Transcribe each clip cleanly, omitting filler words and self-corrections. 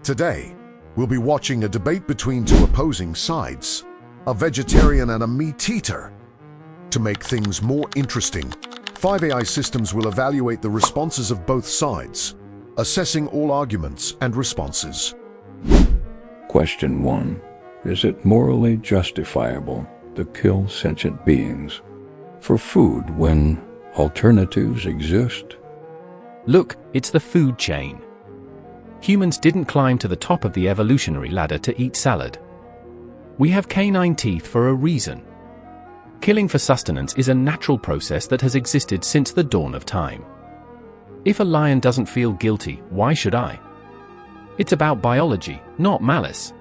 Today, we'll be watching a debate between two opposing sides, a vegetarian and a meat eater. To make things more interesting, 5 AI systems will evaluate the responses of both sides, assessing all arguments and responses. Question 1. Is it morally justifiable to kill sentient beings for food when alternatives exist? Look, it's the food chain. Humans didn't climb to the top of the evolutionary ladder to eat salad. We have canine teeth for a reason. Killing for sustenance is a natural process that has existed since the dawn of time. If a lion doesn't feel guilty, why should I? It's about biology, not malice.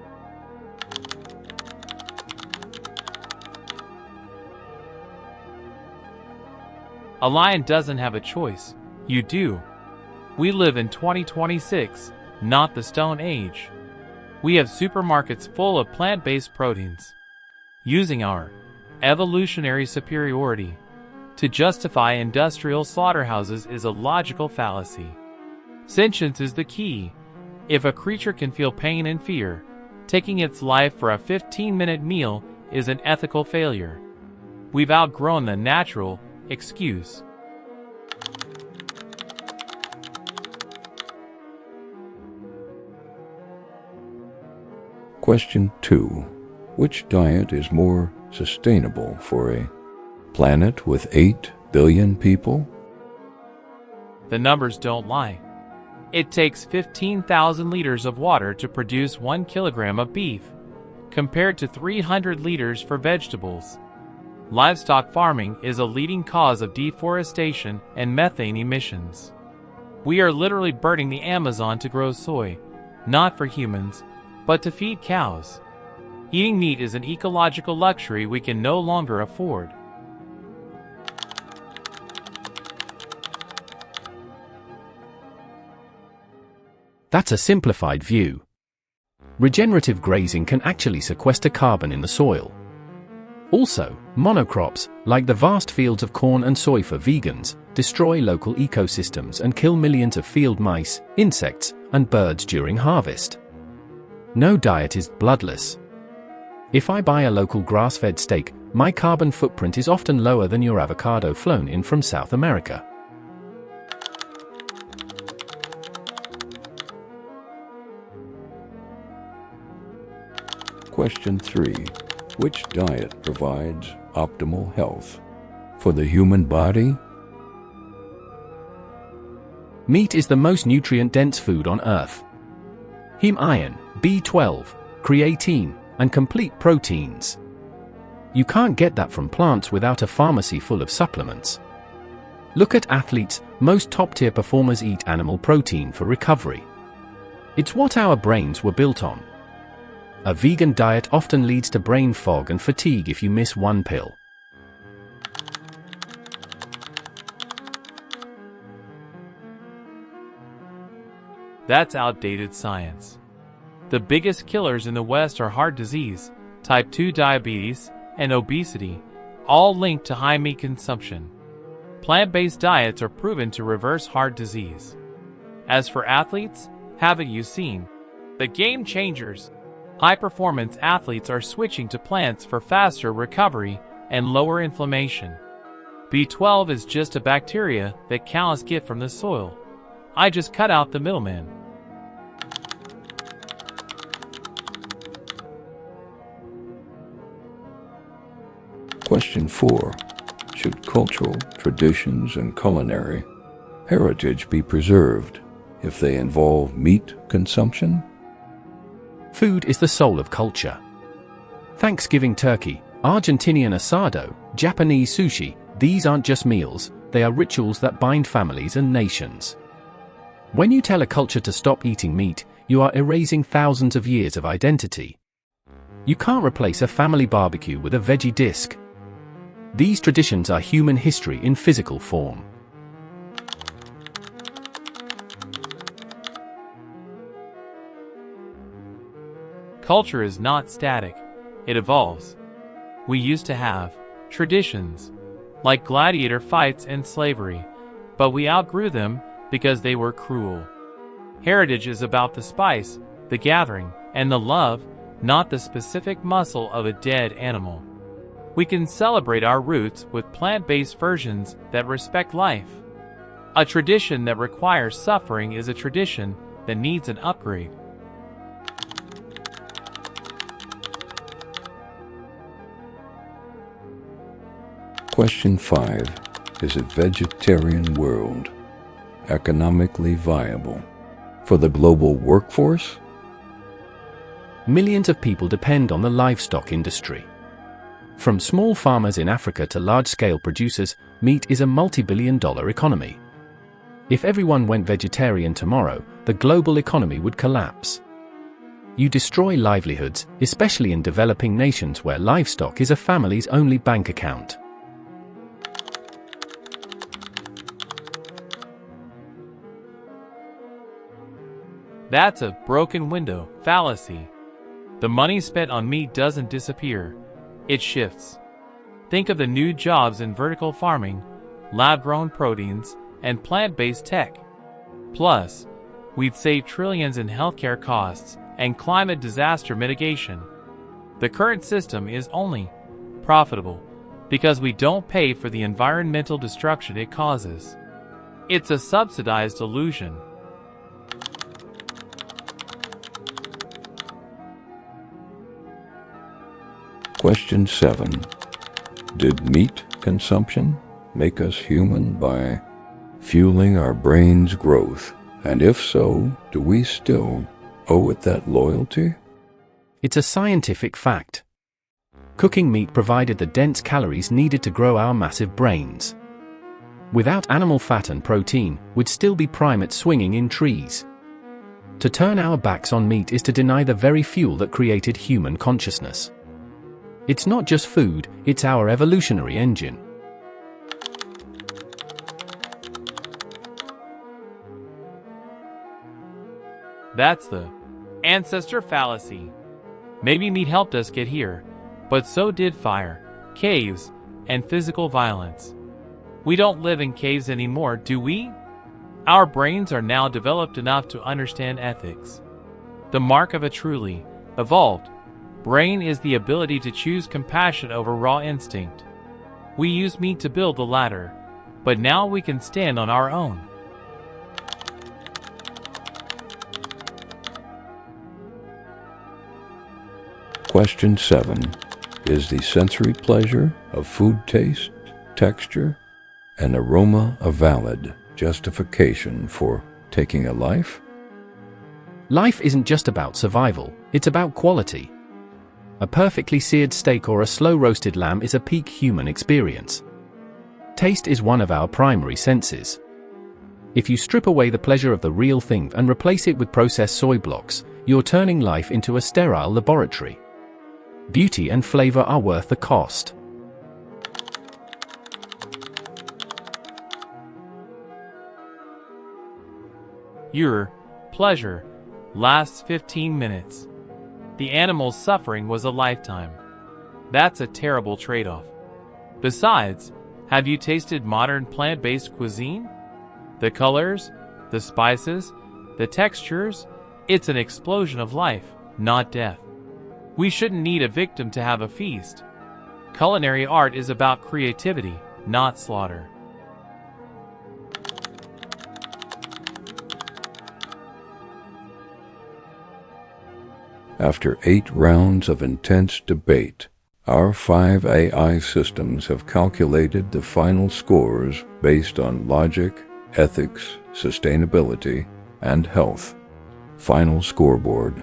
A lion doesn't have a choice. You do. We live in 2026, not the Stone Age. We have supermarkets full of plant-based proteins. Using our evolutionary superiority to justify industrial slaughterhouses is a logical fallacy. Sentience is the key. If a creature can feel pain and fear, taking its life for a 15-minute meal is an ethical failure. We've outgrown the natural excuse. Question 2. Which diet is more sustainable for a planet with 8 billion people? The numbers don't lie. It takes 15,000 liters of water to produce 1 kilogram of beef, compared to 300 liters for vegetables. Livestock farming is a leading cause of deforestation and methane emissions. We are literally burning the Amazon to grow soy, not for humans, but to feed cows. Eating meat is an ecological luxury we can no longer afford. That's a simplified view. Regenerative grazing can actually sequester carbon in the soil. Also, monocrops, like the vast fields of corn and soy for vegans, destroy local ecosystems and kill millions of field mice, insects, and birds during harvest. No diet is bloodless. If I buy a local grass-fed steak, my carbon footprint is often lower than your avocado flown in from South America. Question 3. Which diet provides optimal health for the human body? Meat is the most nutrient-dense food on Earth. Heme iron, B12, creatine, and complete proteins. You can't get that from plants without a pharmacy full of supplements. Look at athletes. Most top-tier performers eat animal protein for recovery. It's what our brains were built on. A vegan diet often leads to brain fog and fatigue if you miss one pill. That's outdated science. The biggest killers in the West are heart disease, type 2 diabetes, and obesity, all linked to high meat consumption. Plant-based diets are proven to reverse heart disease. As for athletes, haven't you seen the game changers? High-performance athletes are switching to plants for faster recovery and lower inflammation. B12 is just a bacteria that cows get from the soil. I just cut out the middleman. Question 4. Should cultural traditions and culinary heritage be preserved if they involve meat consumption? Food is the soul of culture. Thanksgiving turkey, Argentinian asado, Japanese sushi, these aren't just meals, they are rituals that bind families and nations. When you tell a culture to stop eating meat, you are erasing thousands of years of identity. You can't replace a family barbecue with a veggie disc. These traditions are human history in physical form. Culture is not static, it evolves. We used to have traditions, like gladiator fights and slavery, but we outgrew them because they were cruel. Heritage is about the spice, the gathering, and the love, not the specific muscle of a dead animal. We can celebrate our roots with plant-based versions that respect life. A tradition that requires suffering is a tradition that needs an upgrade. Question 5. Is a vegetarian world economically viable for the global workforce? Millions of people depend on the livestock industry. From small farmers in Africa to large-scale producers, meat is a multi-billion-dollar economy. If everyone went vegetarian tomorrow, the global economy would collapse. You destroy livelihoods, especially in developing nations where livestock is a family's only bank account. That's a broken window fallacy. The money spent on meat doesn't disappear, it shifts. Think of the new jobs in vertical farming, lab-grown proteins, and plant-based tech. Plus, we'd save trillions in healthcare costs and climate disaster mitigation. The current system is only profitable because we don't pay for the environmental destruction it causes. It's a subsidized illusion. Question 7. Did meat consumption make us human by fueling our brain's growth? And if so, do we still owe it that loyalty? It's a scientific fact. Cooking meat provided the dense calories needed to grow our massive brains. Without animal fat and protein, we'd still be primates swinging in trees. To turn our backs on meat is to deny the very fuel that created human consciousness. It's not just food, it's our evolutionary engine. That's the ancestor fallacy. Maybe meat helped us get here, but so did fire, caves, and physical violence. We don't live in caves anymore, do we? Our brains are now developed enough to understand ethics. The mark of a truly evolved brain is the ability to choose compassion over raw instinct. We use meat to build the ladder, but now we can stand on our own. Question 7. Is the sensory pleasure of food taste, texture, and aroma a valid justification for taking a life? Life isn't just about survival, it's about quality. A perfectly seared steak or a slow-roasted lamb is a peak human experience. Taste is one of our primary senses. If you strip away the pleasure of the real thing and replace it with processed soy blocks, you're turning life into a sterile laboratory. Beauty and flavor are worth the cost. Your pleasure lasts 15 minutes. The animal's suffering was a lifetime. That's a terrible trade-off. Besides, have you tasted modern plant-based cuisine? The colors, the spices, the textures, it's an explosion of life, not death. We shouldn't need a victim to have a feast. Culinary art is about creativity, not slaughter. After 8 rounds of intense debate, our 5 AI systems have calculated the final scores based on logic, ethics, sustainability, and health. Final scoreboard: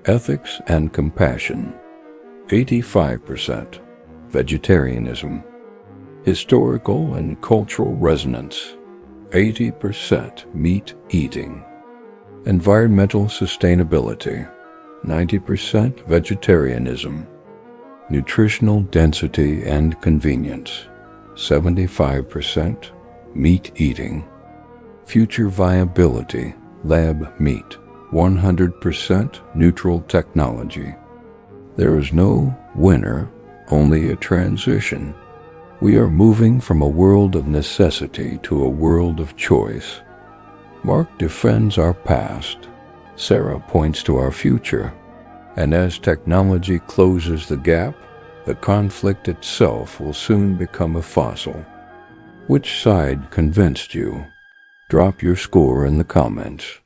ethics and compassion, 85%; vegetarianism, historical and cultural resonance, 80% meat eating; environmental sustainability, 90% vegetarianism; nutritional density and convenience, 75% meat eating; future viability, lab meat, 100% neutral technology. There is no winner, only a transition. We are moving from a world of necessity to a world of choice. Mark defends our past, Sarah points to our future, and as technology closes the gap, the conflict itself will soon become a fossil. Which side convinced you? Drop your score in the comments.